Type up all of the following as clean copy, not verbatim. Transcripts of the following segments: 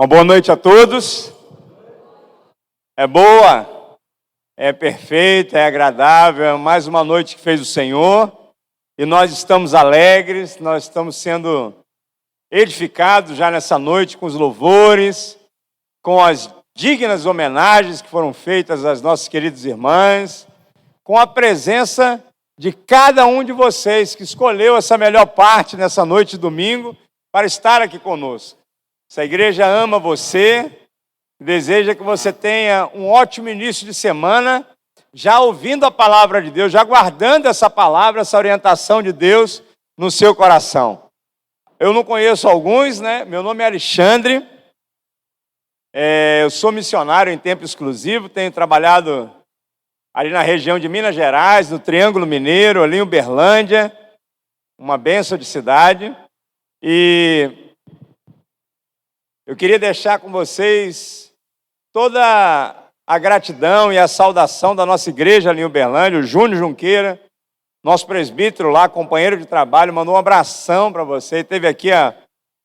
Uma boa noite a todos. É boa, é perfeita, é agradável, é mais uma noite que fez o Senhor. E nós estamos alegres, nós estamos sendo edificados já nessa noite com os louvores, com as dignas homenagens que foram feitas às nossas queridas irmãs, com a presença de cada um de vocês que escolheu essa melhor parte nessa noite de domingo para estar aqui conosco. Essa igreja ama você, deseja que você tenha um ótimo início de semana, já ouvindo a palavra de Deus, já guardando essa palavra, essa orientação de Deus no seu coração. Eu não conheço alguns, né? Meu nome é Alexandre, eu sou missionário em tempo exclusivo, tenho trabalhado ali na região de Minas Gerais, no Triângulo Mineiro, ali em Uberlândia, uma bênção de cidade, e eu queria deixar com vocês toda a gratidão e a saudação da nossa igreja ali em Uberlândia. O Júnior Junqueira, nosso presbítero lá, companheiro de trabalho, mandou um abração para você. Esteve aqui há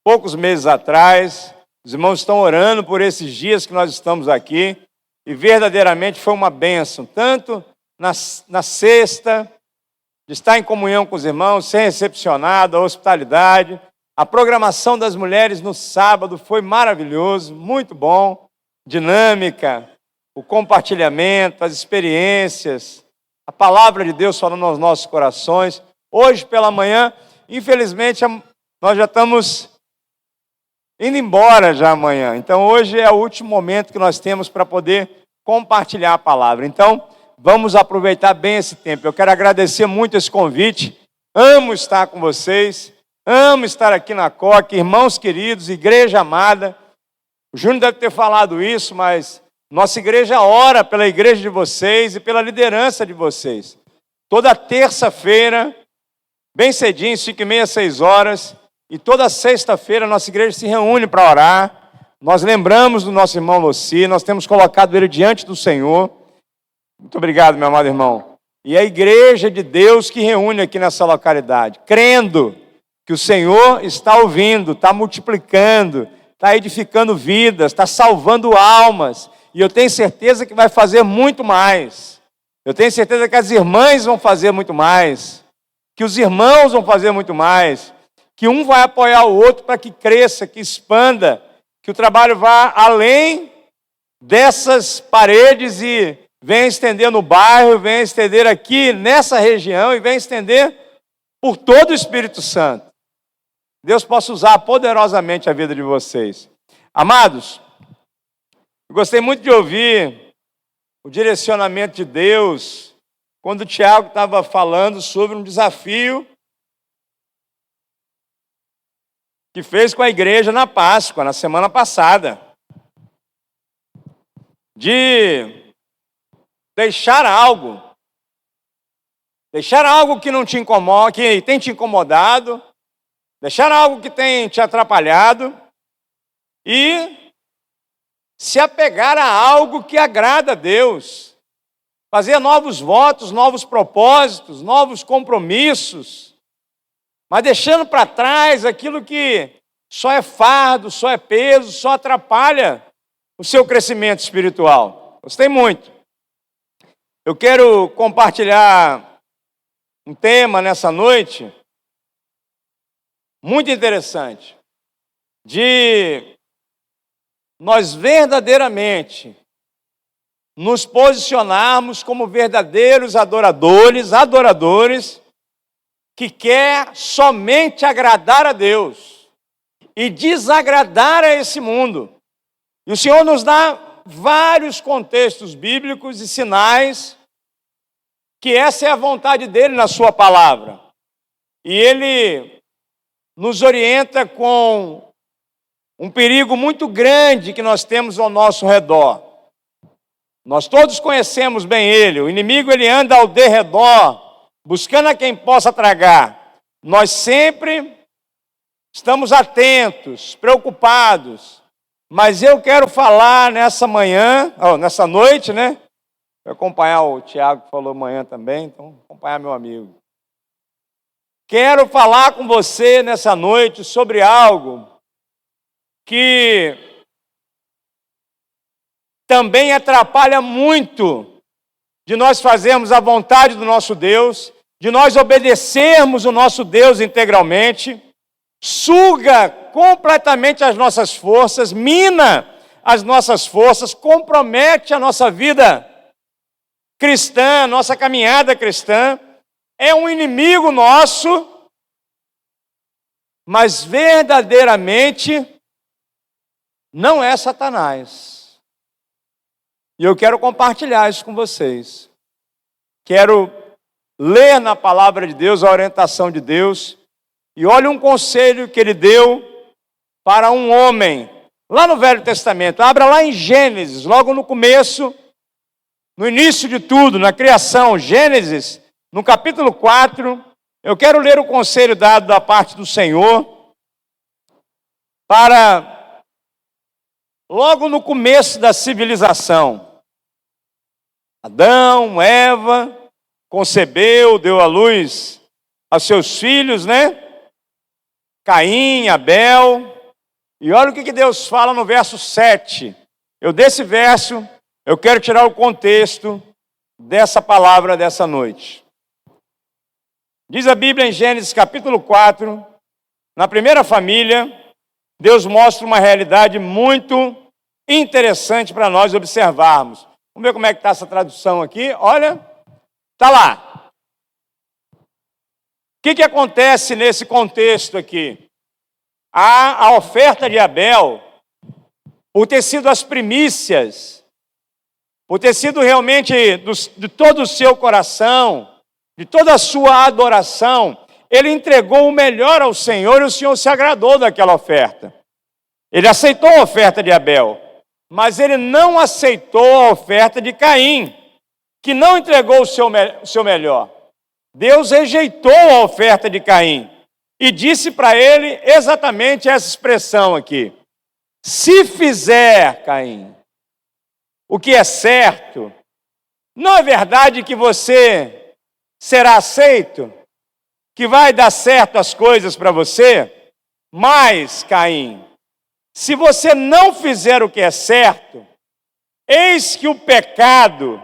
poucos meses atrás. Os irmãos estão orando por esses dias que nós estamos aqui. E verdadeiramente foi uma bênção, tanto na sexta, de estar em comunhão com os irmãos, ser recepcionado, a hospitalidade. A programação das mulheres no sábado foi maravilhoso, muito bom, dinâmica, o compartilhamento, as experiências, a palavra de Deus falando aos nossos corações. Hoje pela manhã, infelizmente, nós já estamos indo embora já amanhã. Então hoje é o último momento que nós temos para poder compartilhar a palavra. Então vamos aproveitar bem esse tempo. Eu quero agradecer muito esse convite, amo estar com vocês. Amo estar aqui na Coque, irmãos queridos, igreja amada. O Júnior deve ter falado isso, mas nossa igreja ora pela igreja de vocês e pela liderança de vocês. Toda terça-feira, bem cedinho, 5h30, 6 horas, e toda sexta-feira nossa igreja se reúne para orar. Nós lembramos do nosso irmão Loci, nós temos colocado ele diante do Senhor. Muito obrigado, meu amado irmão. E a igreja de Deus que reúne aqui nessa localidade, crendo que o Senhor está ouvindo, está multiplicando, está edificando vidas, está salvando almas. E eu tenho certeza que vai fazer muito mais. Eu tenho certeza que as irmãs vão fazer muito mais. Que os irmãos vão fazer muito mais. Que um vai apoiar o outro para que cresça, que expanda. Que o trabalho vá além dessas paredes e venha estender no bairro, venha estender aqui nessa região e venha estender por todo o Espírito Santo. Deus possa usar poderosamente a vida de vocês. Amados, eu gostei muito de ouvir o direcionamento de Deus quando o Tiago estava falando sobre um desafio que fez com a igreja na Páscoa, na semana passada, de deixar algo que não te incomoda, que tem te incomodado, deixar algo que tem te atrapalhado e se apegar a algo que agrada a Deus. Fazer novos votos, novos propósitos, novos compromissos, mas deixando para trás aquilo que só é fardo, só é peso, só atrapalha o seu crescimento espiritual. Gostei muito. Eu quero compartilhar um tema nessa noite muito interessante, de nós verdadeiramente nos posicionarmos como verdadeiros adoradores que quer somente agradar a Deus e desagradar a esse mundo. E o Senhor nos dá vários contextos bíblicos e sinais que essa é a vontade dele na sua palavra. E ele nos orienta com um perigo muito grande que nós temos ao nosso redor. Nós todos conhecemos bem ele. O inimigo, ele anda ao derredor, buscando a quem possa tragar. Nós sempre estamos atentos, preocupados. Mas eu quero falar nessa noite, né? Vou acompanhar o Tiago, que falou amanhã também, então vou acompanhar meu amigo. Quero falar com você nessa noite sobre algo que também atrapalha muito de nós fazermos a vontade do nosso Deus, de nós obedecermos o nosso Deus integralmente, suga completamente as nossas forças, mina as nossas forças, compromete a nossa vida cristã, nossa caminhada cristã, é um inimigo nosso, mas verdadeiramente não é Satanás. E eu quero compartilhar isso com vocês. Quero ler na palavra de Deus a orientação de Deus. E olha um conselho que ele deu para um homem, lá no Velho Testamento. Abra lá em Gênesis, logo no começo, no início de tudo, na criação. Gênesis, no capítulo 4. Eu quero ler o conselho dado da parte do Senhor para, logo no começo da civilização. Adão, Eva, concebeu, deu à luz aos seus filhos, né? Caim, Abel. E olha o que Deus fala no verso 7. Desse verso, eu quero tirar o contexto dessa palavra dessa noite. Diz a Bíblia em Gênesis capítulo 4, na primeira família, Deus mostra uma realidade muito interessante para nós observarmos. Vamos ver como é que está essa tradução aqui. Olha, está lá. O que acontece nesse contexto aqui? A oferta de Abel, por ter sido as primícias, por ter sido realmente de todo o seu coração, de toda a sua adoração, ele entregou o melhor ao Senhor e o Senhor se agradou daquela oferta. Ele aceitou a oferta de Abel, mas ele não aceitou a oferta de Caim, que não entregou o seu melhor. Deus rejeitou a oferta de Caim e disse para ele exatamente essa expressão aqui: se fizer, Caim, o que é certo, não é verdade que você será aceito, que vai dar certo as coisas para você? Mas, Caim, se você não fizer o que é certo, eis que o pecado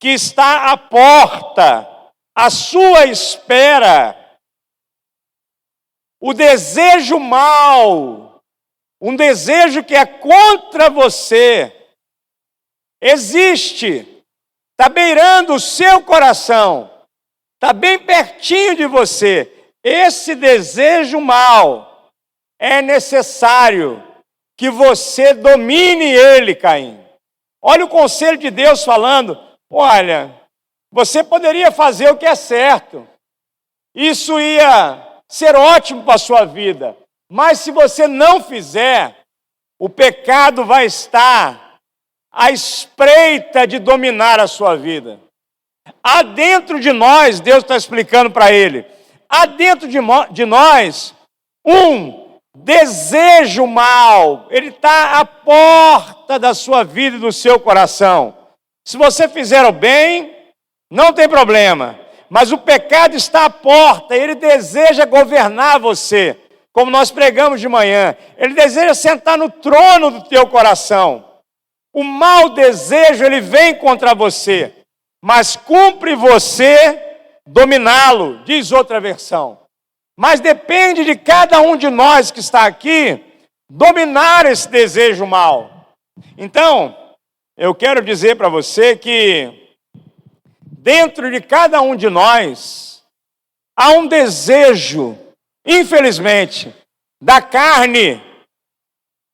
que está à porta, à sua espera, o desejo mau, um desejo que é contra você, existe, está beirando o seu coração, está bem pertinho de você. Esse desejo mau, é necessário que você domine ele, Caim. Olha o conselho de Deus falando: olha, você poderia fazer o que é certo, isso ia ser ótimo para a sua vida, mas se você não fizer, o pecado vai estar à espreita de dominar a sua vida. Há dentro de nós, Deus está explicando para ele, há dentro de nós um desejo mau, ele está à porta da sua vida e do seu coração. Se você fizer o bem, não tem problema, mas o pecado está à porta, ele deseja governar você, como nós pregamos de manhã, ele deseja sentar no trono do teu coração. O mau desejo, ele vem contra você, mas cumpre você dominá-lo, diz outra versão. Mas depende de cada um de nós que está aqui dominar esse desejo mau. Então, eu quero dizer para você que dentro de cada um de nós há um desejo, infelizmente, da carne,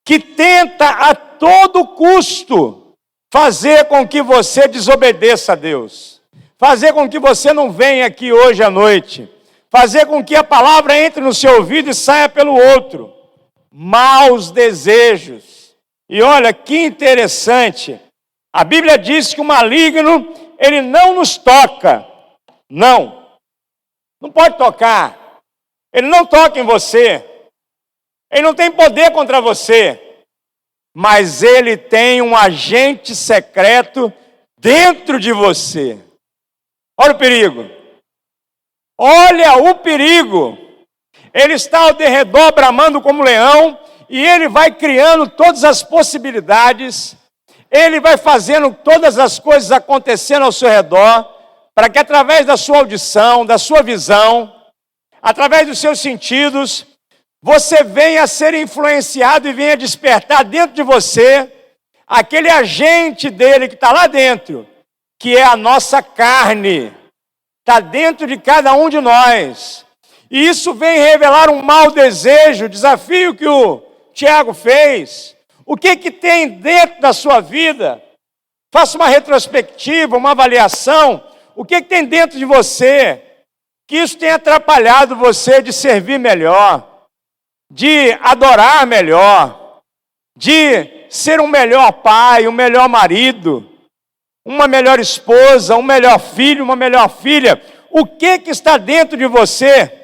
que tenta a todo custo fazer com que você desobedeça a Deus, fazer com que você não venha aqui hoje à noite, fazer com que a palavra entre no seu ouvido e saia pelo outro. Maus desejos. E olha que interessante, a Bíblia diz que o maligno, ele não nos toca. Não pode tocar. Ele não toca em você. Ele não tem poder contra você. Mas ele tem um agente secreto dentro de você. Olha o perigo. Olha o perigo. Ele está ao derredor bramando como leão, e ele vai criando todas as possibilidades. Ele vai fazendo todas as coisas acontecendo ao seu redor, para que através da sua audição, da sua visão, através dos seus sentidos, você venha a ser influenciado e venha despertar dentro de você aquele agente dele que está lá dentro, que é a nossa carne, está dentro de cada um de nós. E isso vem revelar um mau desejo, desafio que o Tiago fez. O que tem dentro da sua vida? Faça uma retrospectiva, uma avaliação. O que tem dentro de você que isso tem atrapalhado você de servir melhor, de adorar melhor, de ser um melhor pai, um melhor marido, uma melhor esposa, um melhor filho, uma melhor filha? O que está dentro de você?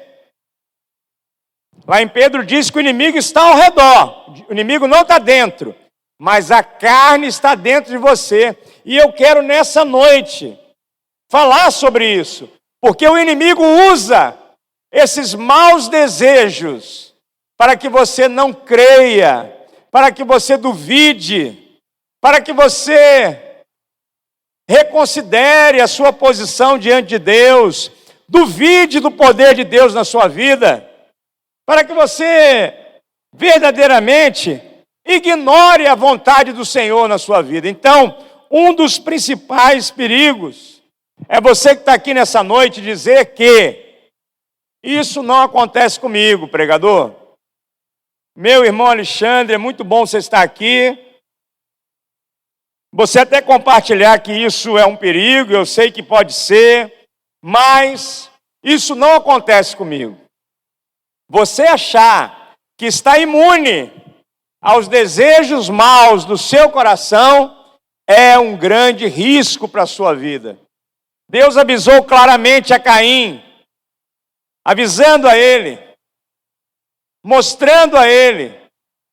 Lá em Pedro diz que o inimigo está ao redor, o inimigo não está dentro, mas a carne está dentro de você. E eu quero nessa noite falar sobre isso, porque o inimigo usa esses maus desejos para que você não creia, para que você duvide, para que você reconsidere a sua posição diante de Deus, duvide do poder de Deus na sua vida, para que você verdadeiramente ignore a vontade do Senhor na sua vida. Então, um dos principais perigos é você que está aqui nessa noite dizer que isso não acontece comigo, pregador. Meu irmão Alexandre, é muito bom você estar aqui. Você até compartilhar que isso é um perigo, eu sei que pode ser, mas isso não acontece comigo. Você achar que está imune aos desejos maus do seu coração é um grande risco para a sua vida. Deus avisou claramente a Caim, avisando a ele, mostrando a ele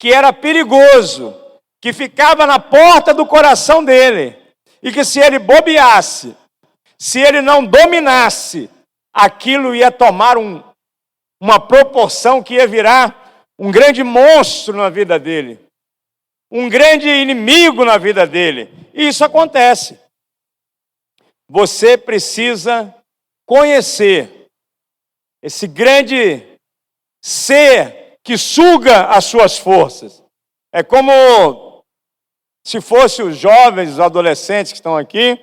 que era perigoso, que ficava na porta do coração dele, e que se ele bobeasse, se ele não dominasse, aquilo ia tomar uma proporção que ia virar um grande monstro na vida dele, um grande inimigo na vida dele. E isso acontece. Você precisa conhecer esse grande ser que suga as suas forças. É como se fosse os jovens, os adolescentes que estão aqui,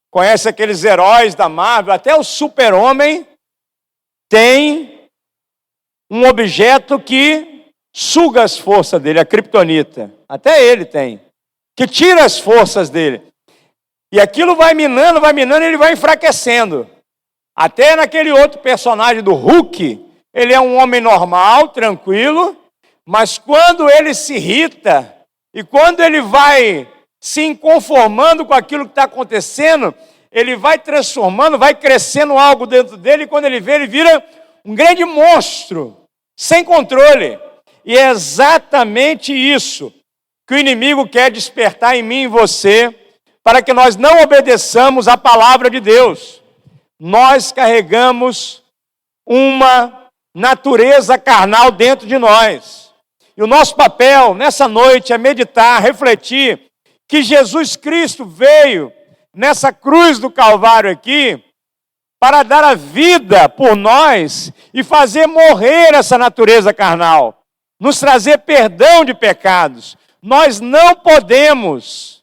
conhecem aqueles heróis da Marvel, até o Super-Homem tem um objeto que suga as forças dele, a Kryptonita. Até ele tem, que tira as forças dele. E aquilo vai minando, e ele vai enfraquecendo. Até naquele outro personagem do Hulk, ele é um homem normal, tranquilo, mas quando ele se irrita, e quando ele vai se inconformando com aquilo que está acontecendo, ele vai transformando, vai crescendo algo dentro dele, e quando ele vê, ele vira um grande monstro, sem controle. E é exatamente isso que o inimigo quer despertar em mim e em você, para que nós não obedeçamos a palavra de Deus. Nós carregamos uma natureza carnal dentro de nós. E o nosso papel nessa noite é meditar, refletir que Jesus Cristo veio nessa cruz do Calvário aqui para dar a vida por nós e fazer morrer essa natureza carnal, nos trazer perdão de pecados. Nós não podemos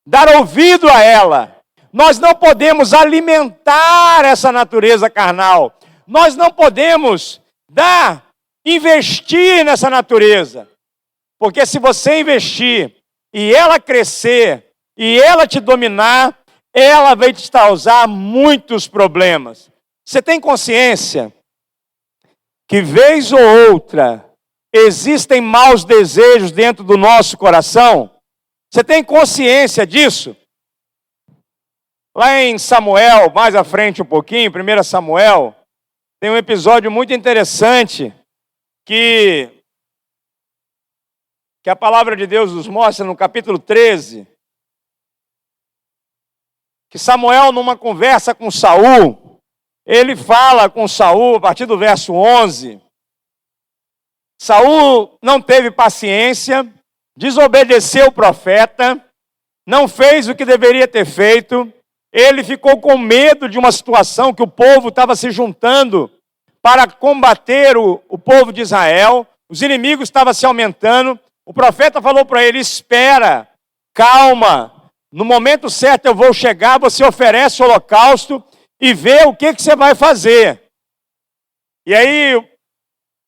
dar ouvido a ela, nós não podemos alimentar essa natureza carnal, nós não podemos investir nessa natureza, porque se você investir e ela crescer e ela te dominar, ela vai te causar muitos problemas. Você tem consciência que vez ou outra existem maus desejos dentro do nosso coração? Você tem consciência disso? Lá em Samuel, mais à frente um pouquinho, 1 Samuel, tem um episódio muito interessante que a palavra de Deus nos mostra no capítulo 13, que Samuel, numa conversa com Saul, ele fala com Saul, a partir do verso 11, Saul não teve paciência, desobedeceu o profeta, não fez o que deveria ter feito, ele ficou com medo de uma situação que o povo estava se juntando para combater o povo de Israel, os inimigos estavam se aumentando, o profeta falou para ele, espera, calma, no momento certo eu vou chegar, você oferece o holocausto e vê o que você vai fazer. E aí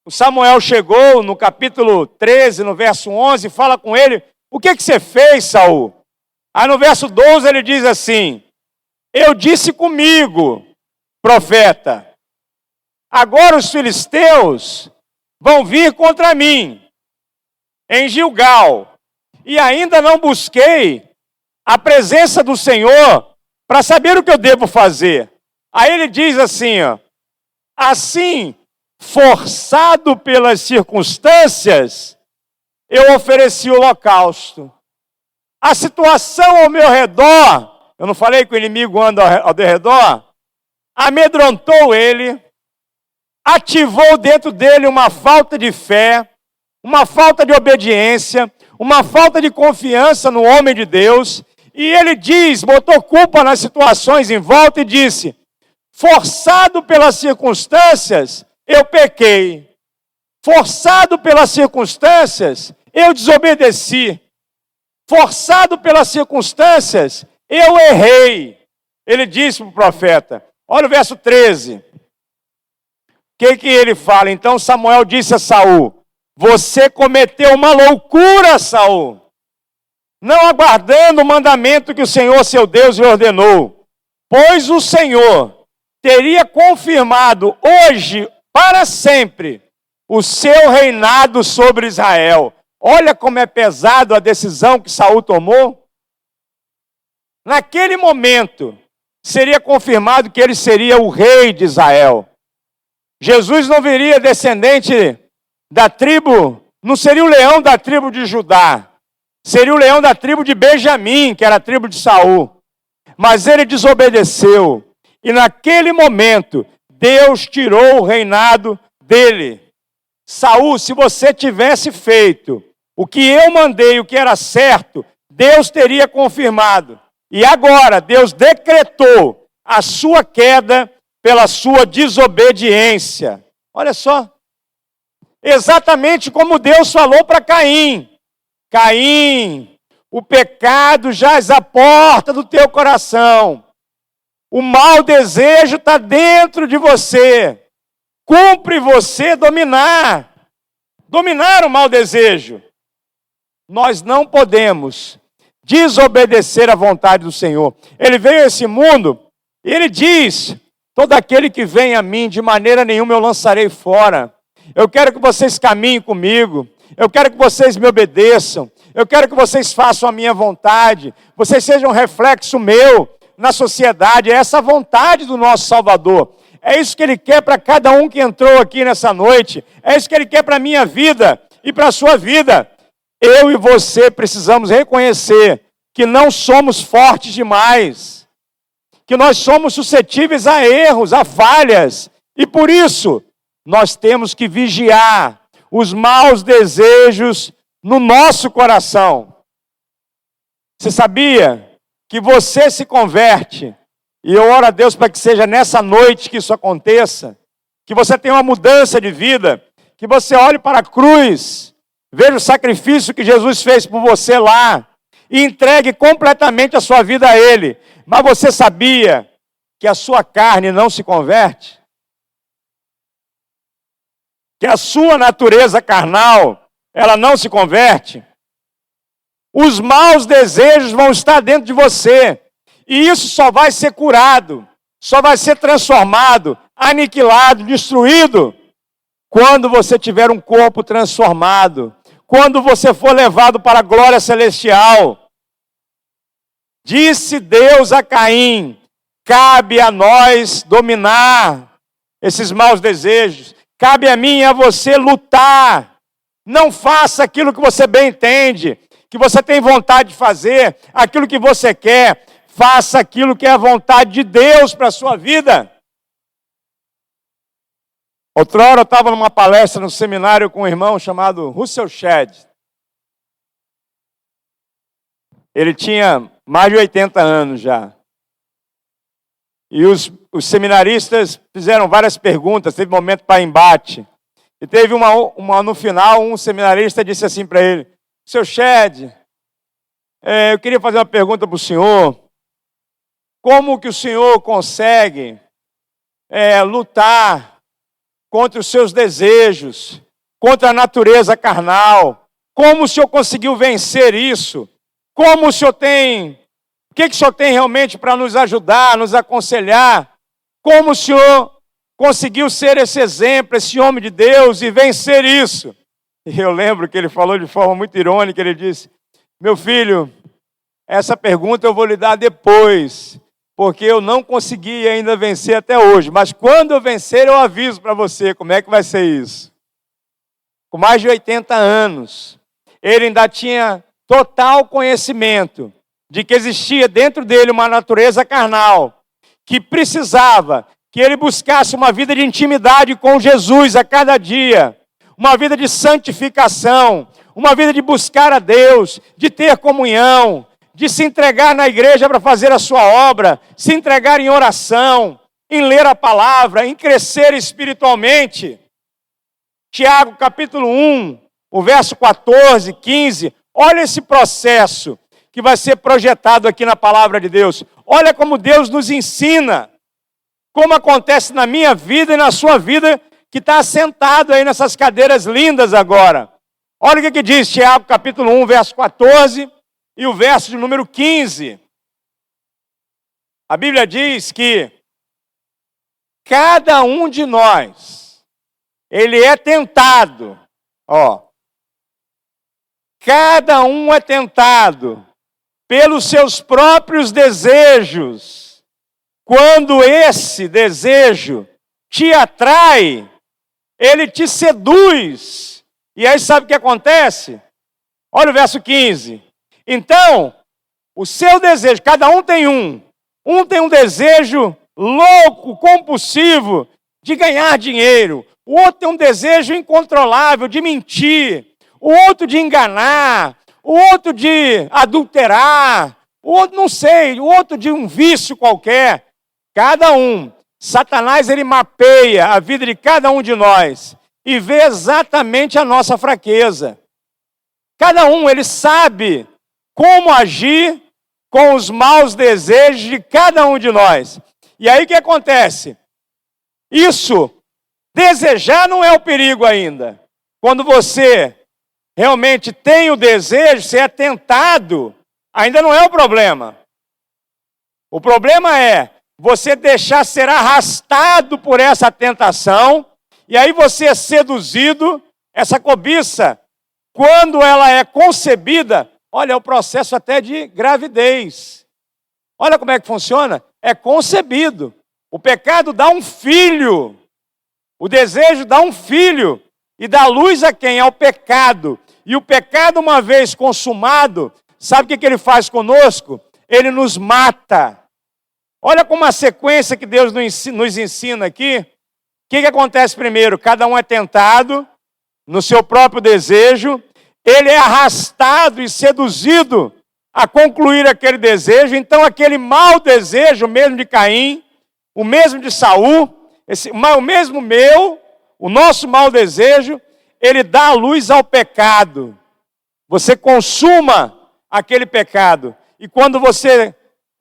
o Samuel chegou no capítulo 13, no verso 11, e fala com ele, o que você fez, Saul? Aí no verso 12 ele diz assim, eu disse comigo, profeta, agora os filisteus vão vir contra mim, em Gilgal, e ainda não busquei a presença do Senhor para saber o que eu devo fazer. Aí ele diz assim, ó, assim, forçado pelas circunstâncias, eu ofereci o holocausto. A situação ao meu redor, eu não falei que o inimigo anda ao redor, amedrontou ele, ativou dentro dele uma falta de fé, uma falta de obediência, uma falta de confiança no homem de Deus, e ele diz, botou culpa nas situações em volta e disse, forçado pelas circunstâncias, eu pequei. Forçado pelas circunstâncias, eu desobedeci. Forçado pelas circunstâncias, eu errei. Ele disse para o profeta, olha o verso 13. O que ele fala? Então Samuel disse a Saul, você cometeu uma loucura, Saul, não aguardando o mandamento que o Senhor, seu Deus, lhe ordenou, pois o Senhor teria confirmado hoje, para sempre, o seu reinado sobre Israel. Olha como é pesado a decisão que Saul tomou. Naquele momento, seria confirmado que ele seria o rei de Israel. Jesus não viria descendente da tribo, não seria o leão da tribo de Judá, seria o leão da tribo de Benjamim, que era a tribo de Saul. Mas ele desobedeceu, e naquele momento, Deus tirou o reinado dele. Saul, se você tivesse feito o que eu mandei, o que era certo, Deus teria confirmado. E agora, Deus decretou a sua queda pela sua desobediência. Olha só. Exatamente como Deus falou para Caim. Caim, o pecado jaz à porta do teu coração. O mau desejo está dentro de você. Cumpre você dominar o mau desejo. Nós não podemos desobedecer à vontade do Senhor. Ele veio a esse mundo e ele diz, todo aquele que vem a mim, de maneira nenhuma eu lançarei fora. Eu quero que vocês caminhem comigo. Eu quero que vocês me obedeçam. Eu quero que vocês façam a minha vontade. Vocês sejam um reflexo meu na sociedade. É essa a vontade do nosso Salvador. É isso que Ele quer para cada um que entrou aqui nessa noite. É isso que Ele quer para a minha vida e para a sua vida. Eu e você precisamos reconhecer que não somos fortes demais. Que nós somos suscetíveis a erros, a falhas. E por isso, nós temos que vigiar os maus desejos no nosso coração. Você sabia que você se converte? E eu oro a Deus para que seja nessa noite que isso aconteça. Que você tenha uma mudança de vida. Que você olhe para a cruz. Veja o sacrifício que Jesus fez por você lá. E entregue completamente a sua vida a Ele. Mas você sabia que a sua carne não se converte? Que a sua natureza carnal, ela não se converte? Os maus desejos vão estar dentro de você. E isso só vai ser curado, só vai ser transformado, aniquilado, destruído, quando você tiver um corpo transformado, quando você for levado para a glória celestial. Disse Deus a Caim, cabe a nós dominar esses maus desejos. Cabe a mim e a você lutar. Não faça aquilo que você bem entende, que você tem vontade de fazer, aquilo que você quer. Faça aquilo que é a vontade de Deus para a sua vida. Outrora eu estava numa palestra no seminário com um irmão chamado Russell Shedd. Ele tinha mais de 80 anos já. E os seminaristas fizeram várias perguntas, teve momento para embate. E teve uma no final, um seminarista disse assim para ele: Seu Shed, eu queria fazer uma pergunta para o senhor. Como que o senhor consegue lutar contra os seus desejos, contra a natureza carnal? Como o senhor conseguiu vencer isso? Como o senhor tem... O que o senhor tem realmente para nos ajudar, nos aconselhar? Como o senhor conseguiu ser esse exemplo, esse homem de Deus e vencer isso? E eu lembro que ele falou de forma muito irônica, ele disse: Meu filho, essa pergunta eu vou lhe dar depois, porque eu não consegui ainda vencer até hoje. Mas quando eu vencer, eu aviso para você como é que vai ser isso. Com mais de 80 anos, ele ainda tinha total conhecimento de que existia dentro dele uma natureza carnal, que precisava que ele buscasse uma vida de intimidade com Jesus a cada dia, uma vida de santificação, uma vida de buscar a Deus, de ter comunhão, de se entregar na igreja para fazer a sua obra, se entregar em oração, em ler a palavra, em crescer espiritualmente. Tiago capítulo 1, o verso 14, 15, olha esse processo que vai ser projetado aqui na palavra de Deus. Olha como Deus nos ensina, como acontece na minha vida e na sua vida, que está assentado aí nessas cadeiras lindas agora. Olha o que diz Tiago capítulo 1, verso 14 e o verso de número 15. A Bíblia diz que cada um de nós, ele é tentado, cada um é tentado pelos seus próprios desejos. Quando esse desejo te atrai, ele te seduz. E aí sabe o que acontece? Olha o verso 15. Então, o seu desejo, cada um tem um. Um tem um desejo louco, compulsivo, de ganhar dinheiro. O outro tem um desejo incontrolável de mentir. O outro de enganar. O outro de adulterar. O outro, não sei, o outro de um vício qualquer. Cada um. Satanás, ele mapeia a vida de cada um de nós e vê exatamente a nossa fraqueza. Cada um, ele sabe como agir com os maus desejos de cada um de nós. E aí o que acontece? Isso, desejar não é o perigo ainda. Quando você realmente tem o desejo, você é tentado, ainda não é o problema. O problema é você deixar ser arrastado por essa tentação, e aí você é seduzido. Essa cobiça, quando ela é concebida, olha, é o processo até de gravidez. Olha como é que funciona. É concebido. O pecado dá um filho. O desejo dá um filho. E dá luz a quem? Ao pecado. E o pecado, uma vez consumado, sabe o que ele faz conosco? Ele nos mata. Olha como a sequência que Deus nos ensina aqui. O que acontece primeiro? Cada um é tentado no seu próprio desejo. Ele é arrastado e seduzido a concluir aquele desejo. Então aquele mau desejo, o mesmo de Caim, o mesmo de Saul, o mesmo meu, o nosso mau desejo, ele dá a luz ao pecado. Você consuma aquele pecado. E quando você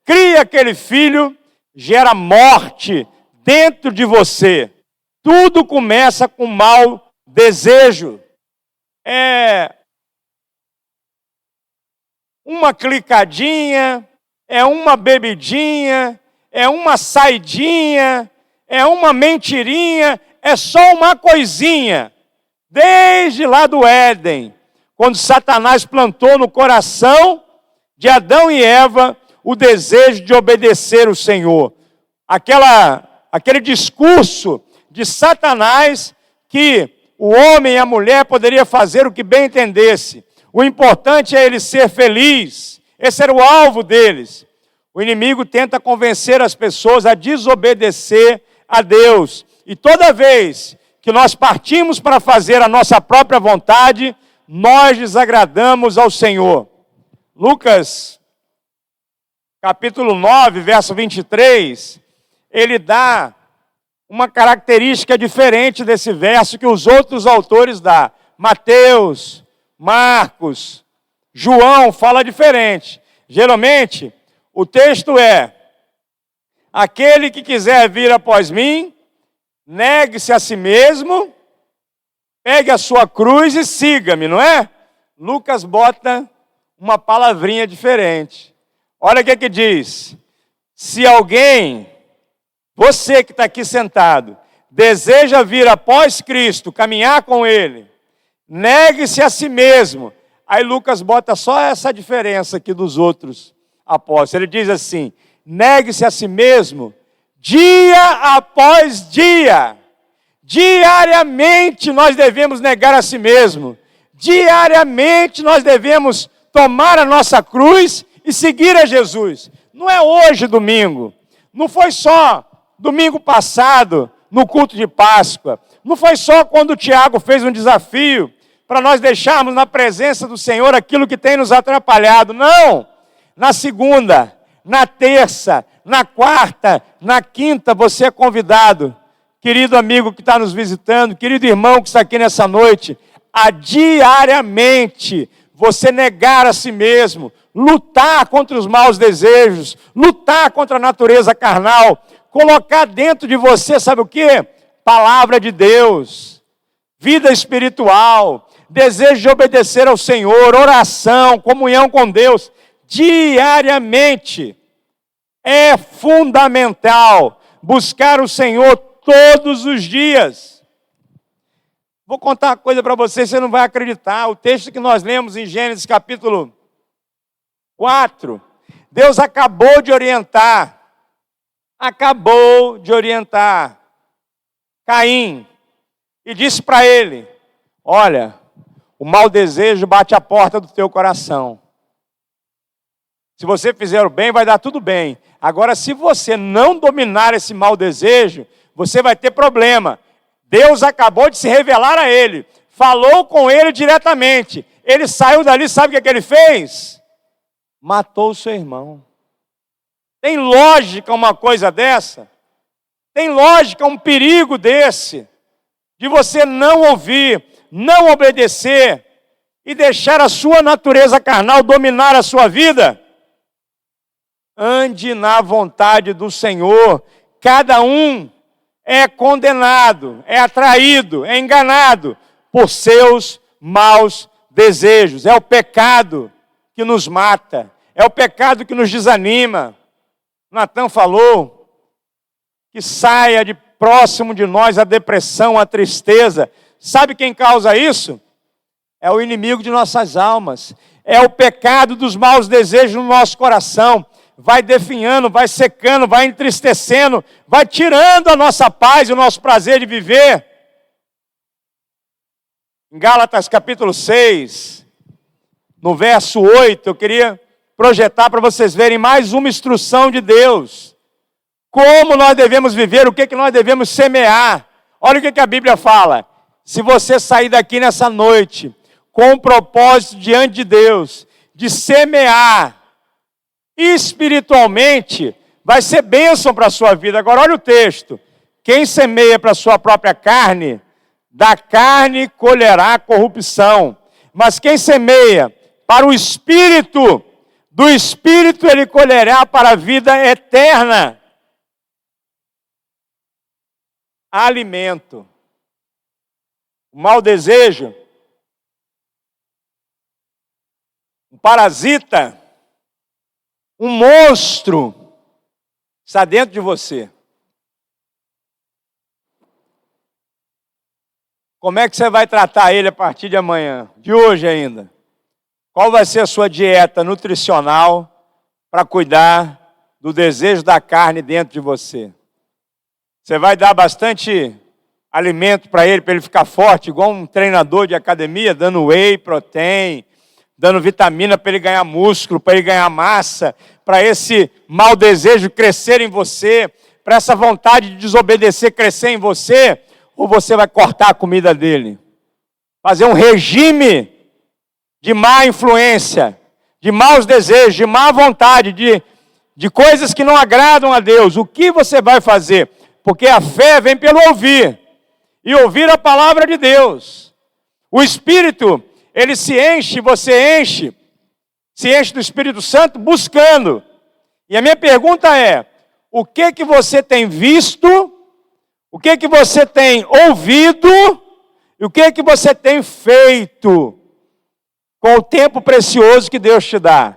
cria aquele filho, gera morte dentro de você. Tudo começa com mau desejo. É uma clicadinha, é uma bebidinha, é uma saidinha, é uma mentirinha, é só uma coisinha. Desde lá do Éden, quando Satanás plantou no coração de Adão e Eva o desejo de obedecer o Senhor. Aquele discurso de Satanás que o homem e a mulher poderiam fazer o que bem entendesse. O importante é ele ser feliz. Esse era o alvo deles. O inimigo tenta convencer as pessoas a desobedecer a Deus. E toda vez que nós partimos para fazer a nossa própria vontade, nós desagradamos ao Senhor. Lucas capítulo 9, verso 23, ele dá uma característica diferente desse verso que os outros autores dão. Mateus, Marcos, João fala diferente. Geralmente, o texto é: aquele que quiser vir após mim, negue-se a si mesmo, pegue a sua cruz e siga-me, não é? Lucas bota uma palavrinha diferente. Olha o que diz: se alguém, você que está aqui sentado, deseja vir após Cristo, caminhar com Ele, negue-se a si mesmo. Aí Lucas bota só essa diferença aqui dos outros apóstolos. Ele diz assim: negue-se a si mesmo, dia após dia. Diariamente nós devemos negar a si mesmo. Diariamente nós devemos tomar a nossa cruz e seguir a Jesus. Não é hoje domingo. Não foi só domingo passado, no culto de Páscoa. Não foi só quando o Tiago fez um desafio para nós deixarmos na presença do Senhor aquilo que tem nos atrapalhado. Não! Na segunda, na terça, na quarta, na quinta, você é convidado, querido amigo que está nos visitando, querido irmão que está aqui nessa noite, a diariamente você negar a si mesmo, lutar contra os maus desejos, lutar contra a natureza carnal, colocar dentro de você, sabe o quê? Palavra de Deus, vida espiritual, desejo de obedecer ao Senhor, oração, comunhão com Deus, diariamente. É fundamental buscar o Senhor todos os dias. Vou contar uma coisa para você não vai acreditar. O texto que nós lemos em Gênesis capítulo 4, Deus acabou de orientar Caim e disse para ele: olha, o mau desejo bate à porta do teu coração. Se você fizer o bem, vai dar tudo bem. Agora, se você não dominar esse mau desejo, você vai ter problema. Deus acabou de se revelar a ele. Falou com ele diretamente. Ele saiu dali, sabe o que ele fez? Matou o seu irmão. Tem lógica uma coisa dessa? Tem lógica um perigo desse? De você não ouvir, não obedecer e deixar a sua natureza carnal dominar a sua vida? Ande na vontade do Senhor. Cada um é condenado, é atraído, é enganado por seus maus desejos. É o pecado que nos mata, é o pecado que nos desanima. Natan falou que saia de próximo de nós a depressão, a tristeza. Sabe quem causa isso? É o inimigo de nossas almas. É o pecado dos maus desejos no nosso coração. Vai definhando, vai secando, vai entristecendo, vai tirando a nossa paz e o nosso prazer de viver. Em Gálatas capítulo 6, no verso 8, eu queria projetar para vocês verem mais uma instrução de Deus. Como nós devemos viver, o que nós devemos semear. Olha o que a Bíblia fala. Se você sair daqui nessa noite com um propósito diante de Deus, de semear espiritualmente, vai ser bênção para a sua vida. Agora olha o texto. Quem semeia para a sua própria carne, da carne colherá corrupção. Mas quem semeia para o Espírito, do Espírito ele colherá para a vida eterna. Alimento. O mau desejo, um parasita, um monstro está dentro de você. Como é que você vai tratar ele a partir de amanhã, de hoje ainda? Qual vai ser a sua dieta nutricional para cuidar do desejo da carne dentro de você? Você vai dar bastante alimento para ele ficar forte, igual um treinador de academia, dando whey, protein, dando vitamina para ele ganhar músculo, para ele ganhar massa, para esse mau desejo crescer em você, para essa vontade de desobedecer crescer em você, ou você vai cortar a comida dele? Fazer um regime de má influência, de maus desejos, de má vontade, de de coisas que não agradam a Deus, o que você vai fazer? Porque a fé vem pelo ouvir, e ouvir a palavra de Deus. O Espírito, ele se enche do Espírito Santo buscando. E a minha pergunta é, o que você tem visto, o que você tem ouvido, e o que você tem feito com o tempo precioso que Deus te dá?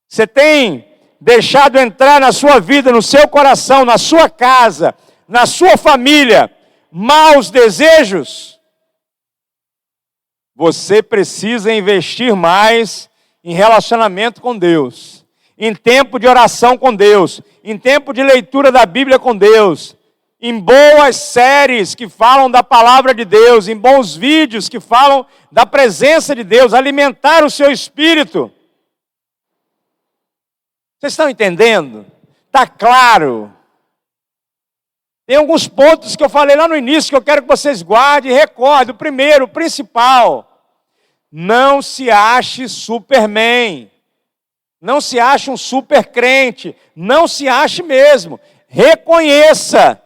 Você tem deixado entrar na sua vida, no seu coração, na sua casa, na sua família, maus desejos? Você precisa investir mais em relacionamento com Deus, em tempo de oração com Deus, em tempo de leitura da Bíblia com Deus, em boas séries que falam da palavra de Deus, em bons vídeos que falam da presença de Deus, alimentar o seu espírito. Vocês estão entendendo? Está claro? Tem alguns pontos que eu falei lá no início que eu quero que vocês guardem e recordem. O primeiro, o principal, não se ache Superman. Não se ache um super crente. Não se ache mesmo. Reconheça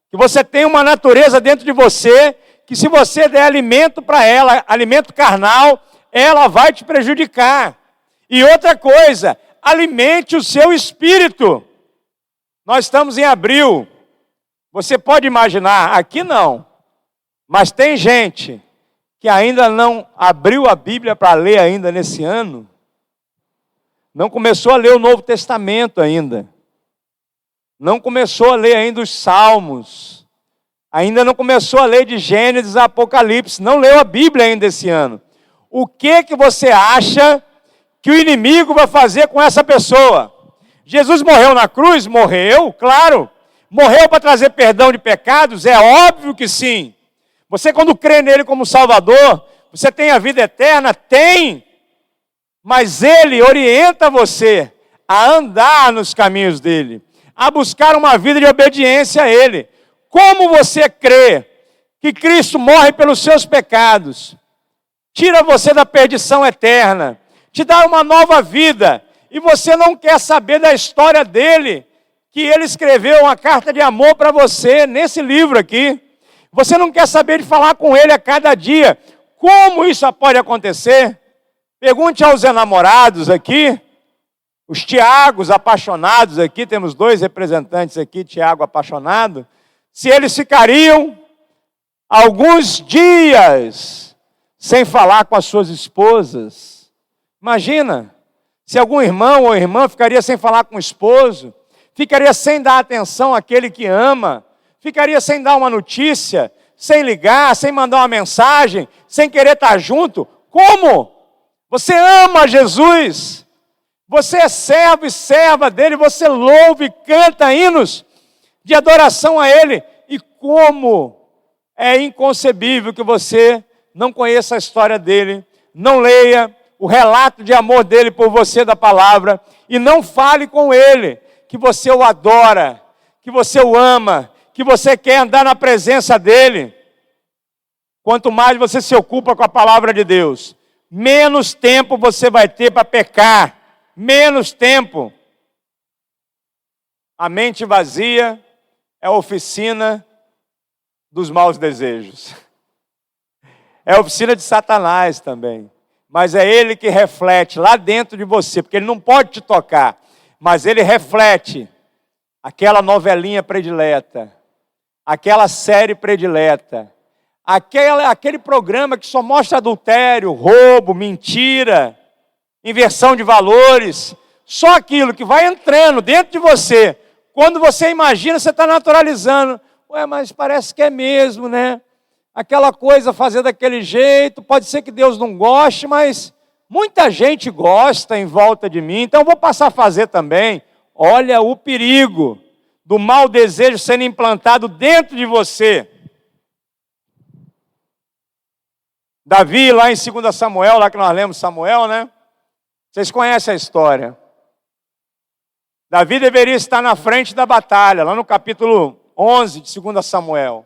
que você tem uma natureza dentro de você, que se você der alimento para ela, alimento carnal, ela vai te prejudicar. E outra coisa, alimente o seu espírito. Nós estamos em abril. Você pode imaginar, aqui não, mas tem gente que ainda não abriu a Bíblia para ler ainda nesse ano, não começou a ler o Novo Testamento ainda, não começou a ler ainda os Salmos, ainda não começou a ler de Gênesis a Apocalipse, não leu a Bíblia ainda esse ano. O que você acha que o inimigo vai fazer com essa pessoa? Jesus morreu na cruz? Morreu, claro. Morreu para trazer perdão de pecados? É óbvio que sim. Você, quando crê nele como Salvador, você tem a vida eterna? Tem. Mas ele orienta você a andar nos caminhos dele, a buscar uma vida de obediência a ele. Como você crê que Cristo morre pelos seus pecados, tira você da perdição eterna, te dá uma nova vida, e você não quer saber da história dele, que ele escreveu uma carta de amor para você nesse livro aqui. Você não quer saber de falar com ele a cada dia. Como isso pode acontecer? Pergunte aos enamorados aqui, os Tiagos apaixonados aqui, temos 2 representantes aqui, Tiago apaixonado, se eles ficariam alguns dias sem falar com as suas esposas. Imagina, se algum irmão ou irmã ficaria sem falar com o esposo, ficaria sem dar atenção àquele que ama, ficaria sem dar uma notícia, sem ligar, sem mandar uma mensagem, sem querer estar junto. Como? Você ama Jesus, você é servo e serva dele, você louva e canta hinos de adoração a ele. E como é inconcebível que você não conheça a história dele, não leia o relato de amor dele por você da palavra, e não fale com ele que você o adora, que você o ama, que você quer andar na presença dele. Quanto mais você se ocupa com a palavra de Deus, menos tempo você vai ter para pecar, menos tempo. A mente vazia é a oficina dos maus desejos. É a oficina de Satanás também. Mas é ele que reflete lá dentro de você, porque ele não pode te tocar, mas ele reflete aquela novelinha predileta, aquela série predileta, aquele programa que só mostra adultério, roubo, mentira, inversão de valores, só aquilo que vai entrando dentro de você. Quando você imagina, você está naturalizando. Ué, mas parece que é mesmo, né? Aquela coisa fazer daquele jeito, pode ser que Deus não goste, mas muita gente gosta em volta de mim, então eu vou passar a fazer também. Olha o perigo do mau desejo sendo implantado dentro de você. Davi, lá em 2 Samuel, lá que nós lemos Samuel, né? Vocês conhecem a história. Davi deveria estar na frente da batalha, lá no capítulo 11 de 2 Samuel.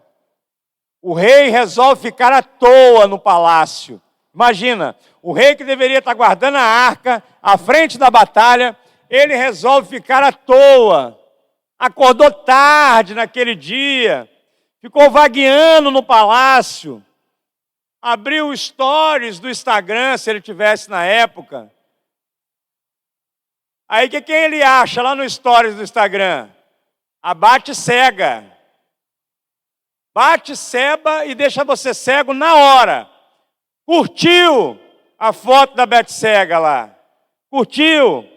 O rei resolve ficar à toa no palácio. Imagina, o rei que deveria estar guardando a arca, à frente da batalha, ele resolve ficar à toa. Acordou tarde naquele dia, ficou vagueando no palácio, abriu stories do Instagram, se ele tivesse na época. Aí quem ele acha lá no stories do Instagram? A bate-cega. Bate ceba e deixa você cego na hora. Curtiu a foto da Bete-cega lá. Curtiu.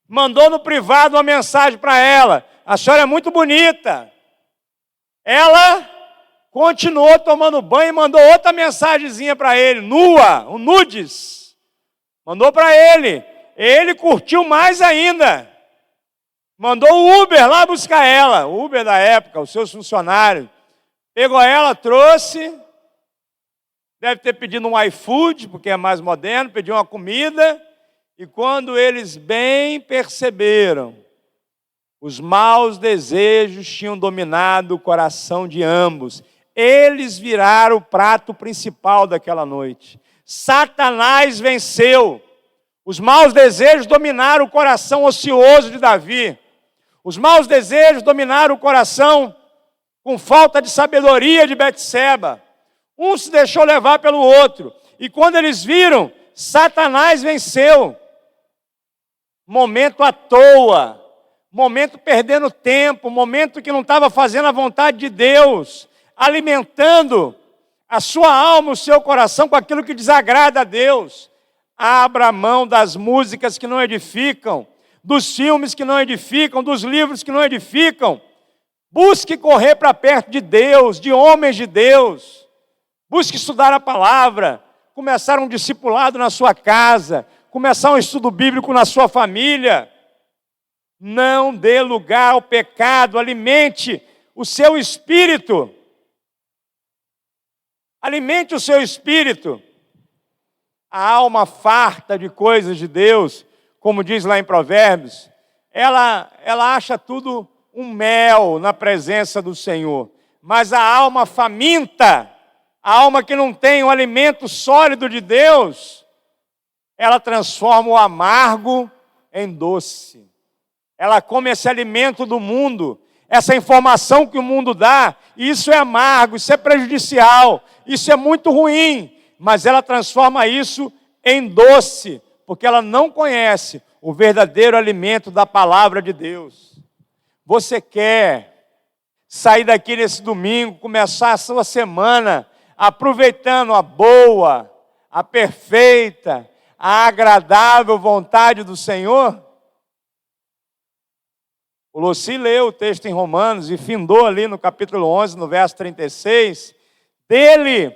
Mandou no privado uma mensagem para ela. A senhora é muito bonita. Ela continuou tomando banho e mandou outra mensagenzinha para ele. Nua, um nudes. Mandou para ele. Ele curtiu mais ainda. Mandou o Uber lá buscar ela. O Uber da época, os seus funcionários. Pegou ela, trouxe, deve ter pedido um iFood, porque é mais moderno, pediu uma comida, e quando eles bem perceberam, os maus desejos tinham dominado o coração de ambos. Eles viraram o prato principal daquela noite. Satanás venceu. Os maus desejos dominaram o coração ocioso de Davi. Os maus desejos dominaram o coração com falta de sabedoria de Betseba. Um se deixou levar pelo outro. E quando eles viram, Satanás venceu. Momento à toa. Momento perdendo tempo. Momento que não estava fazendo a vontade de Deus. Alimentando a sua alma, o seu coração com aquilo que desagrada a Deus. Abra mão das músicas que não edificam. Dos filmes que não edificam. Dos livros que não edificam. Busque correr para perto de Deus, de homens de Deus. Busque estudar a palavra, começar um discipulado na sua casa, começar um estudo bíblico na sua família. Não dê lugar ao pecado, alimente o seu espírito. Alimente o seu espírito. A alma farta de coisas de Deus, como diz lá em Provérbios, ela acha tudo um mel na presença do Senhor. Mas a alma faminta, a alma que não tem o alimento sólido de Deus, ela transforma o amargo em doce. Ela come esse alimento do mundo, essa informação que o mundo dá, e isso é amargo, isso é prejudicial, isso é muito ruim, mas ela transforma isso em doce, porque ela não conhece o verdadeiro alimento da palavra de Deus. Você quer sair daqui nesse domingo, começar a sua semana aproveitando a boa, a perfeita, a agradável vontade do Senhor? O Luci leu o texto em Romanos e findou ali no capítulo 11, no verso 36. Dele,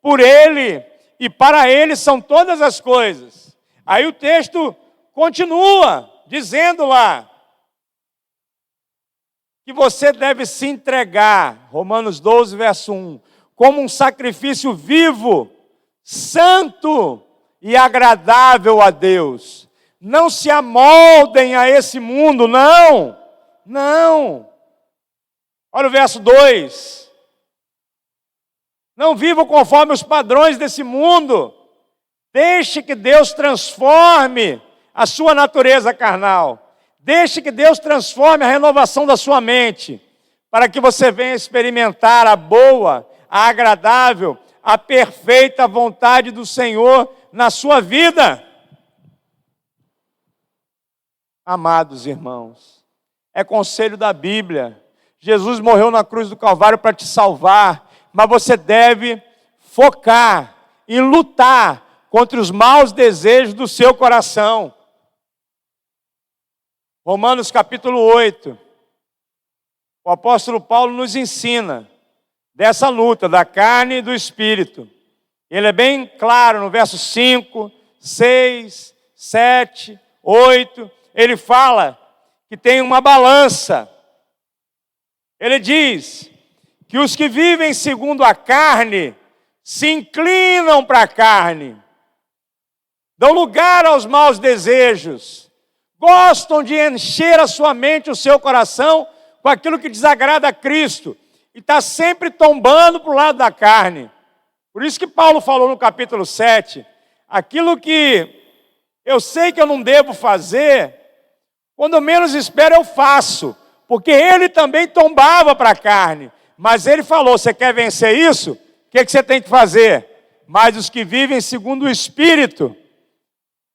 por ele e para ele são todas as coisas. Aí o texto continua dizendo lá que você deve se entregar, Romanos 12, verso 1, como um sacrifício vivo, santo e agradável a Deus. Não se amoldem a esse mundo, não. Olha o verso 2. Não vivam conforme os padrões desse mundo. Deixe que Deus transforme a sua natureza carnal. Deixe que Deus transforme a renovação da sua mente, para que você venha experimentar a boa, a agradável, a perfeita vontade do Senhor na sua vida. Amados irmãos, é conselho da Bíblia. Jesus morreu na cruz do Calvário para te salvar, mas você deve focar em lutar contra os maus desejos do seu coração. Romanos capítulo 8. O apóstolo Paulo nos ensina dessa luta da carne e do espírito. Ele é bem claro no verso 5, 6, 7, 8. Ele fala que tem uma balança. Ele diz que os que vivem segundo a carne se inclinam para a carne, dão lugar aos maus desejos, gostam de encher a sua mente, o seu coração, com aquilo que desagrada a Cristo, e está sempre tombando para o lado da carne. Por isso que Paulo falou no capítulo 7, aquilo que eu sei que eu não devo fazer, Quando eu menos espero, eu faço. Porque ele também tombava para a carne. Mas ele falou, você quer vencer isso? O que você tem que fazer? Mas os que vivem segundo o Espírito.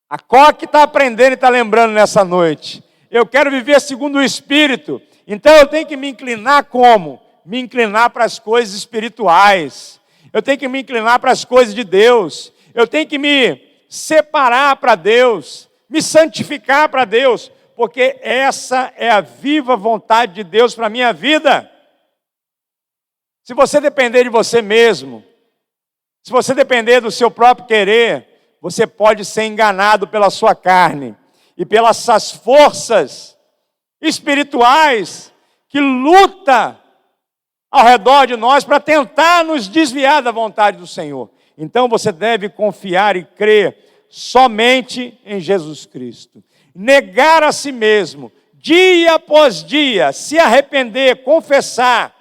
A Coque está aprendendo e está lembrando nessa noite. Eu quero viver segundo o Espírito. Então eu tenho que me inclinar como? Me inclinar para as coisas espirituais. Eu tenho que me inclinar para as coisas de Deus. Eu tenho que me separar para Deus. Me santificar para Deus. Porque essa é a viva vontade de Deus para a minha vida. Se você depender de você mesmo, se você depender do seu próprio querer, você pode ser enganado pela sua carne e pelas suas forças espirituais que lutam ao redor de nós para tentar nos desviar da vontade do Senhor. Então você deve confiar e crer somente em Jesus Cristo. Negar a si mesmo, dia após dia, se arrepender, confessar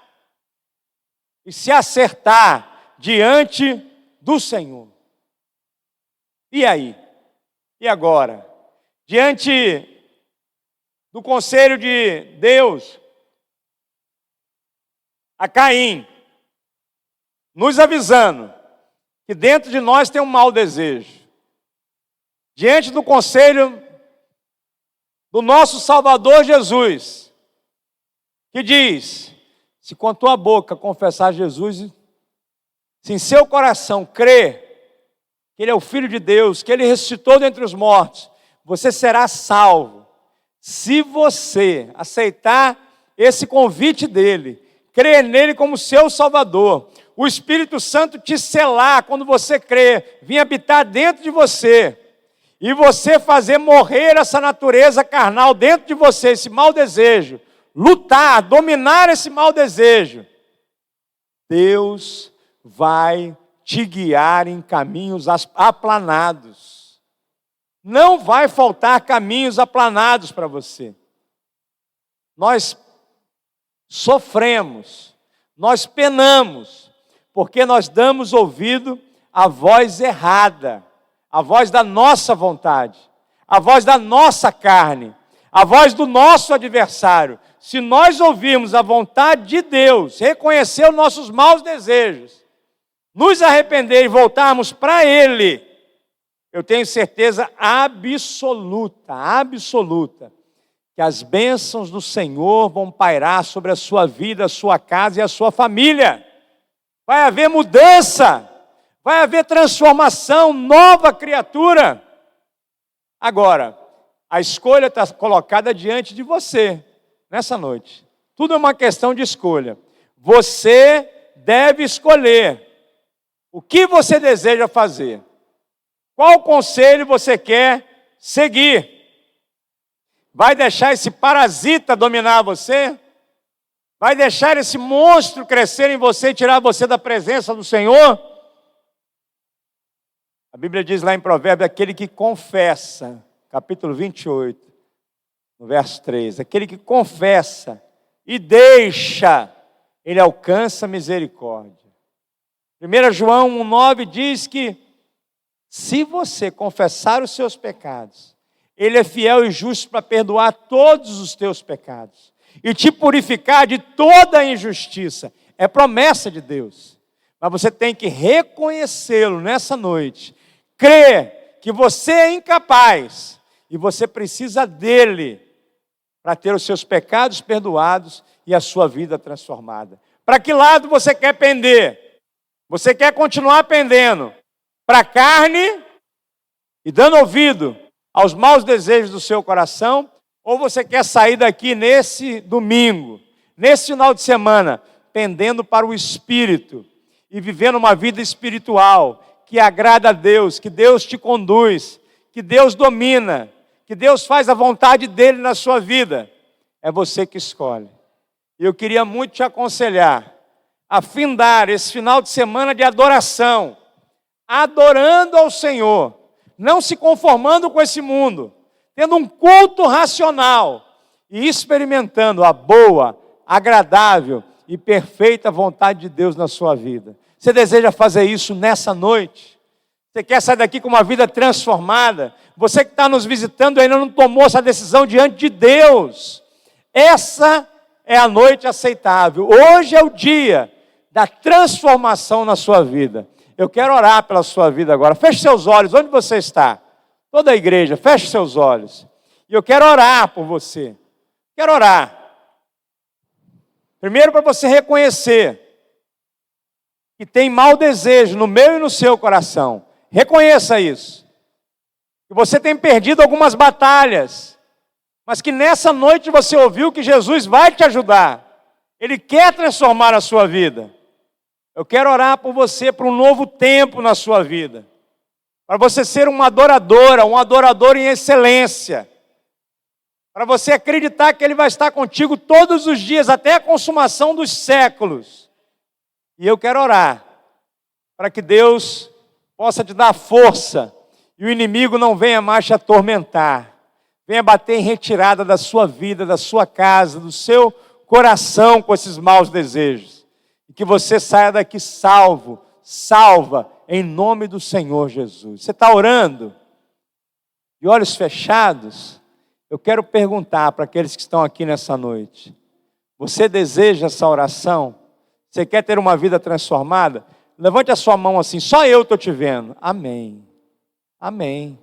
e se acertar diante do Senhor. E aí? E agora? Diante do conselho de Deus a Caim, nos avisando que dentro de nós tem um mau desejo. Diante do conselho do nosso Salvador Jesus, que diz, se com a tua boca confessar Jesus, se em seu coração crer que Ele é o Filho de Deus, que Ele ressuscitou dentre os mortos, você será salvo. Se você aceitar esse convite dele, crer nele como seu Salvador, o Espírito Santo te selar quando você crer, vir habitar dentro de você, e você fazer morrer essa natureza carnal dentro de você, esse mau desejo, lutar, dominar esse mau desejo, Deus vai te guiar em caminhos aplanados. Não vai faltar caminhos aplanados para você. Nós sofremos, nós penamos, porque nós damos ouvido à voz errada, a voz da nossa vontade, a voz da nossa carne, a voz do nosso adversário. Se nós ouvirmos a vontade de Deus, reconhecer os nossos maus desejos, nos arrepender e voltarmos para Ele, eu tenho certeza absoluta, que as bênçãos do Senhor vão pairar sobre a sua vida, a sua casa e a sua família. Vai haver mudança, vai haver transformação, nova criatura. Agora, a escolha está colocada diante de você, nessa noite. Tudo é uma questão de escolha. Você deve escolher o que você deseja fazer. Qual conselho você quer seguir? Vai deixar esse parasita dominar você? Vai deixar esse monstro crescer em você e tirar você da presença do Senhor? A Bíblia diz lá em Provérbios, aquele que confessa, capítulo 28, no verso 3, aquele que confessa e deixa, ele alcança misericórdia. 1 João 1,9 diz que se você confessar os seus pecados, Ele é fiel e justo para perdoar todos os teus pecados e te purificar de toda a injustiça. É promessa de Deus. Mas você tem que reconhecê-lo nessa noite. Crer que você é incapaz e você precisa dele para ter os seus pecados perdoados e a sua vida transformada. Para que lado você quer pender? Você quer continuar pendendo para a carne e dando ouvido aos maus desejos do seu coração? Ou você quer sair daqui nesse domingo, nesse final de semana, pendendo para o Espírito e vivendo uma vida espiritual que agrada a Deus, que Deus te conduz, que Deus domina, que Deus faz a vontade dEle na sua vida? É você que escolhe. E eu queria muito te aconselhar a findar esse final de semana de adoração, adorando ao Senhor, não se conformando com esse mundo, tendo um culto racional e experimentando a boa, agradável e perfeita vontade de Deus na sua vida. Você deseja fazer isso nessa noite? Você quer sair daqui com uma vida transformada? Você que está nos visitando ainda não tomou essa decisão diante de Deus. Essa é a noite aceitável. Hoje é o dia da transformação na sua vida. Eu quero orar pela sua vida agora. Feche seus olhos, onde você está? Toda a igreja, feche seus olhos. E eu quero orar por você. Quero orar. Primeiro para você reconhecer que tem mau desejo no meu e no seu coração. Reconheça isso. Que você tem perdido algumas batalhas, mas que nessa noite você ouviu que Jesus vai te ajudar. Ele quer transformar a sua vida. Eu quero orar por você para um novo tempo na sua vida. Para você ser uma adoradora, um adorador em excelência. Para você acreditar que Ele vai estar contigo todos os dias, até a consumação dos séculos. E eu quero orar para que Deus possa te dar força e o inimigo não venha mais te atormentar. Venha bater em retirada da sua vida, da sua casa, do seu coração com esses maus desejos. E que você saia daqui salvo, salva, em nome do Senhor Jesus. Você está orando? De olhos fechados? Eu quero perguntar para aqueles que estão aqui nessa noite. Você deseja essa oração? Você quer ter uma vida transformada? Levante a sua mão assim, só eu estou te vendo. Amém. Amém.